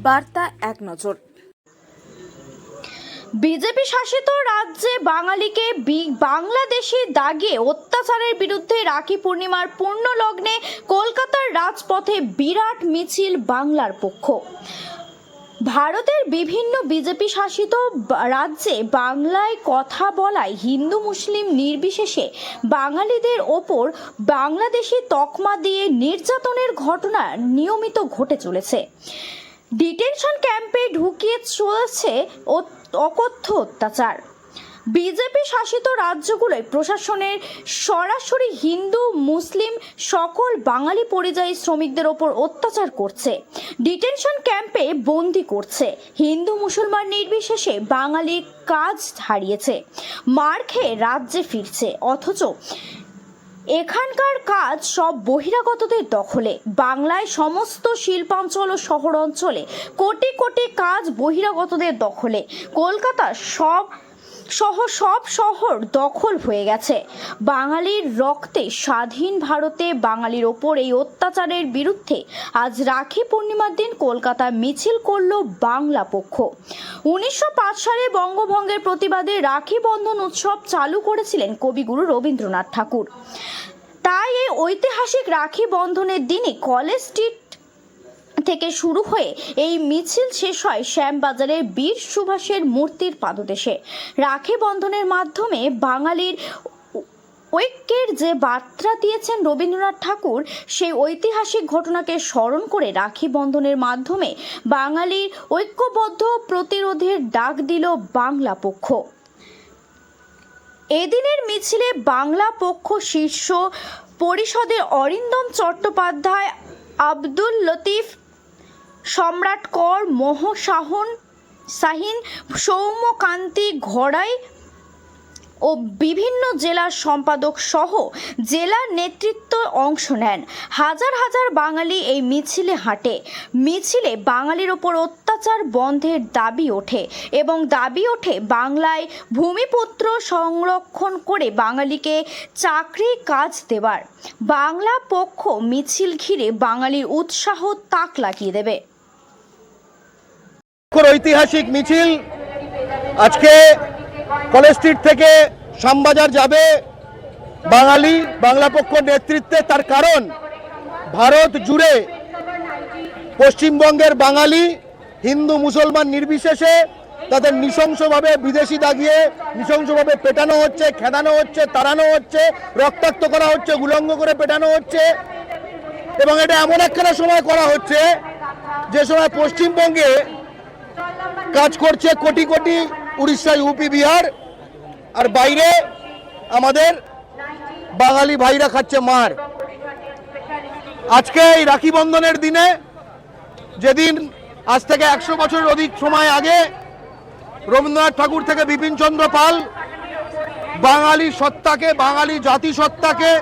বার্তা এক নজর। বিজেপি শাসিত রাজ্যে বাঙালিকে বাংলাদেশি দাগিয়ে অত্যাচারের বিরুদ্ধে রাখি পূর্ণিমার পূর্ণ লগ্নে কলকাতার রাজপথে বিরাট মিছিল বাংলার পক্ষ। ভারতের বিভিন্ন বিজেপি শাসিত রাজ্যে বাংলায় কথা বলায় হিন্দু মুসলিম নির্বিশেষে বাঙালিদের ওপর বাংলাদেশি তকমা দিয়ে নির্যাতনের ঘটনা নিয়মিত ঘটে চলেছে। ডিটেনশন ক্যাম্পে ঢুকিয়ে চলেছে অকথ্য অত্যাচার। বিজেপি শাসিত রাজ্যগুলোয় প্রশাসনের সরাসরি হিন্দু মুসলিম সকল বাঙালি পরিযায়ী শ্রমিকদের ওপর অত্যাচার করছে, ডিটেনশন ক্যাম্পে বন্দি করছে। হিন্দু মুসলমান নির্বিশেষে বাঙালি কাজ হারিয়েছে, মার খেয়ে রাজ্যে ফিরছে, অথচ এখানকার কাজ সব বহিরাগতদের দখলে। বাংলায় সমস্ত শিল্পাঞ্চল ও শহর অঞ্চলে কোটি কোটি কাজ বহিরাগতদের দখলে। কলকাতা সব শহর দখল হয়ে গেছে। বাঙালির রক্তে স্বাধীন ভারতে বাঙালির ওপর এই অত্যাচারের বিরুদ্ধে আজ রাখি পূর্ণিমার দিন কলকাতা মিছিল করল বাংলা পক্ষ। 1905 সালে বঙ্গভঙ্গের প্রতিবাদে রাখি বন্ধন উৎসব চালু করেছিলেন কবিগুরু রবীন্দ্রনাথ ঠাকুর। তাই এই ঐতিহাসিক রাখি বন্ধনের দিনে কলেজ স্ট্রিট থেকে শুরু হয়ে এই মিছিল শেষ হয় শ্যামবাজারের বীর সুভাষের মূর্তির পাদদেশে। রাখি বন্ধনের মাধ্যমে বাঙালির ঐক্যের যে বার্তা দিয়েছেন রবীন্দ্রনাথ ঠাকুর, সেই ঐতিহাসিক ঘটনাকে স্মরণ করে রাখি বন্ধনের মাধ্যমে বাঙালির ঐক্যবদ্ধ প্রতিরোধের ডাক দিল বাংলা পক্ষ। এদিনের মিছিলে বাংলা পক্ষ শীর্ষ পরিষদের অরিন্দম চট্টোপাধ্যায়, আব্দুল লতিফ, সম্রাট কর, শাহিন, সৌম্যকান্তি ঘড়াই ও বিভিন্ন জেলার সম্পাদক সহ জেলার নেতৃত্ব অংশ নেন। হাজার হাজার বাঙালি এই মিছিলে হাঁটে। মিছিলে বাঙালির ওপর অত্যাচার বন্ধের দাবি ওঠে এবং দাবি ওঠে বাংলায় ভূমিপুত্র সংরক্ষণ করে বাঙালিকে চাকরি কাজ দেবার। বাংলা পক্ষ মিছিল ঘিরে বাঙালির উৎসাহ তাক লাগিয়ে দেবে। ঐতিহাসিক মিছিল আজকে কলেজ স্ট্রিট থেকে শ্যামবাজার যাবে বাংলা পক্ষ নেতৃত্বে। তার কারণ ভারত জুড়ে পশ্চিমবঙ্গের বাঙালি হিন্দু মুসলমান নির্বিশেষে তাদের নৃশংসভাবে বিদেশি দাগিয়ে নৃশংসভাবে পেটানো হচ্ছে, খেদানো হচ্ছে, তাড়ানো হচ্ছে, রক্তাক্ত করা হচ্ছে, উলঙ্গ করে পেটানো হচ্ছে। এবং এটা এমন একখানা সময় করা হচ্ছে যে সময় পশ্চিমবঙ্গে কাজ করছে কোটি কোটি উড়িষ্যা, ইউপি, বিহার, আর বাইরে আমাদের বাঙালি ভাইরা খাচ্ছে মার। আজকে এই রাখি বন্ধনের দিনে, যেদিন আজ থেকে 100 বছরের অধিক সময় আগে রবীন্দ্রনাথ ঠাকুর থেকে বিপিনচন্দ্র পাল বাঙালি সত্তাকে, বাঙালি জাতিসত্তাকে,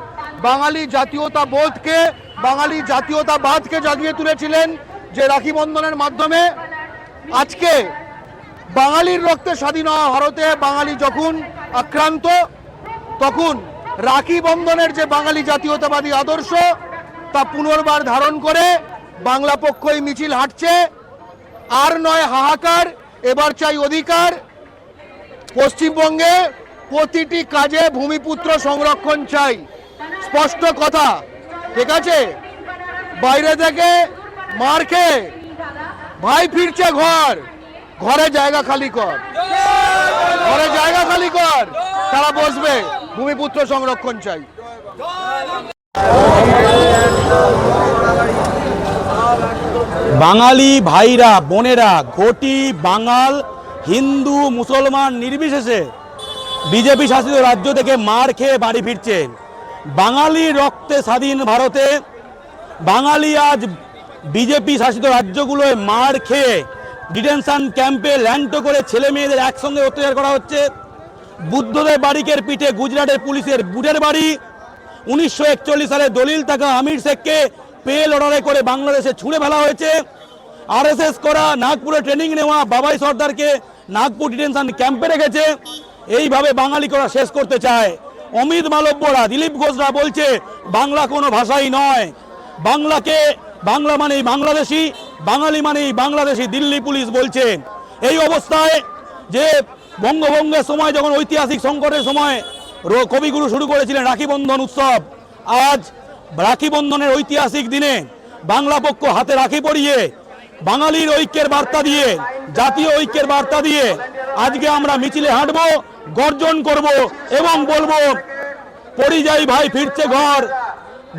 বাঙালি জাতীয়তাবোধকে, বাঙালি জাতীয়তাবাদকে জাগিয়ে তুলেছিলেন যে রাখি বন্ধনের মাধ্যমে। আজকে বাঙালির রক্তে স্বাধীন হওয়া ভারতে বাঙালি যখন আক্রান্ত, তখন রাখি বন্ধনের যে বাঙালি জাতীয়তাবাদী আদর্শ তা পুনর্বার ধারণ করে বাংলা পক্ষই মিছিল হাঁটছে। আর নয় হাহাকার, এবার চাই অধিকার। পশ্চিমবঙ্গে প্রতিটি কাজে ভূমিপুত্র সংরক্ষণ চাই, স্পষ্ট কথা, ঠিক আছে? বাইরে থেকে মার খেয়ে ভাই ফিরছে ঘরে জায়গা খালি কর, ঘরে জায়গা খালি কর, তারা বসবে। ভূমিপুত্র সংরক্ষণ চাই। বাঙালি ভাইরা বোনেরা ঘটি বাঙাল হিন্দু মুসলমান নির্বিশেষে বিজেপি শাসিত রাজ্য থেকে মার খেয়ে বাড়ি ফিরছেন। বাঙালি রক্তে স্বাধীন ভারতে বাঙালি আজ বিজেপি শাসিত রাজ্যগুলোয় মার খেয়ে ডিটেনশন ক্যাম্পে ল্যান্ড করে ছেলে মেয়েদের একসঙ্গে অত্যাচার করা হচ্ছে। বুদ্ধদেব বারিকের পিঠে গুজরাটের পুলিশের বুটের বাড়ি। 1941 সালে দলিল থাকা আমির শেখকে পেল অর্ডারে করে বাংলাদেশে ছুঁড়ে ফেলা হয়েছে। আরএসএস করা, নাগপুরে ট্রেনিং নেওয়া বাবাই সর্দারকে নাগপুর ডিটেনশন ক্যাম্পে রেখেছে। এইভাবে বাঙালি করা শেষ করতে চায়। অমিত মালব্যরা, দিলীপ ঘোষরা বলছে বাংলা কোনো ভাষাই নয়, বাংলা মানেই বাংলাদেশি, বাঙালি মানেই বাংলাদেশি, দিল্লি পুলিশ বলছে। এই অবস্থায় যে বঙ্গভঙ্গের সময় যখন ঐতিহাসিক সংকটের সময় কবিগুরু শুরু করেছিলেন রাখি বন্ধন উৎসব, আজ রাখি বন্ধনের ঐতিহাসিক দিনে বাংলা পক্ষ হাতে রাখি পরিয়ে বাঙালির ঐক্যের বার্তা দিয়ে, জাতীয় ঐক্যের বার্তা দিয়ে আজকে আমরা মিছিলে হাঁটবো, গর্জন করব এবং বলবো পরিযায়ী ভাই ফিরছে ঘর,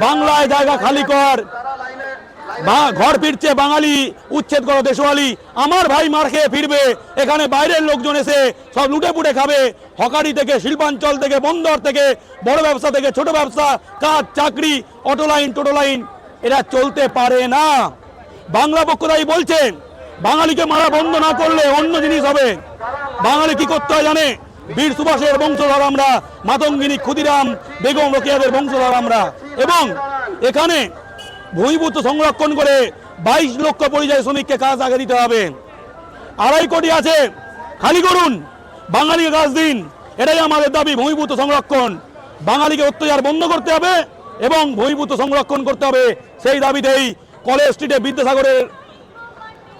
বাংলায় জায়গা খালি কর, ঘর ফিরছে বাঙালি, উচ্ছেদ করো দেশওয়ালি, আমার ভাই মার খেয়ে ফিরবে। এখানে বাইরের লোকজন এসে সব লুটে পুটে খাবে। হকারি থেকে, শিল্পাঞ্চল থেকে, বন্দর থেকে, বড় ব্যবসা থেকে ছোট ব্যবসা, কাজ, চাকরি, অটো লাইন, টোটো লাইন, এরা চলতে পারে না। বাংলা পক্ষ তাই বলছেন বাঙালিকে মারা বন্ধ না করলে অন্য জিনিস হবে। বাঙালি কি করতে হয় জানে? বীর সুভাষের বংশধর আমরা, মাতঙ্গিনী, ক্ষুদিরাম, বেগম রোকেয়াদের বংশধর আমরা। এবং এখানে ভূমিপুত্র সংরক্ষণ করে 22 লক্ষ পরিযায়ী শ্রমিককে কাজ আগে দিতে হবে। 2.5 কোটি আছে, খালি করুন, বাঙালিকে কাজ দিন, এটাই আমাদের দাবি। ভূমিপুত্র সংরক্ষণ, বাঙালিকে অত্যাচার বন্ধ করতে হবে এবং ভূমিপুত্র সংরক্ষণ করতে হবে। সেই দাবিতেই কলেজ স্ট্রিটে বিদ্যাসাগরের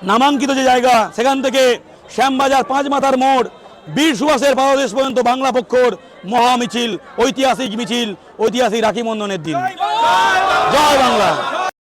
নামাঙ্কিত যে জায়গা, সেখান থেকে শ্যামবাজার 5 মাথার মোড়, বীর সুভাষের পাদদেশ পর্যন্ত বাংলা পক্ষর মহা মিছিল, ঐতিহাসিক মিছিল, ঐতিহাসিক রাখি বন্ধনের দিন। জয় বাংলা।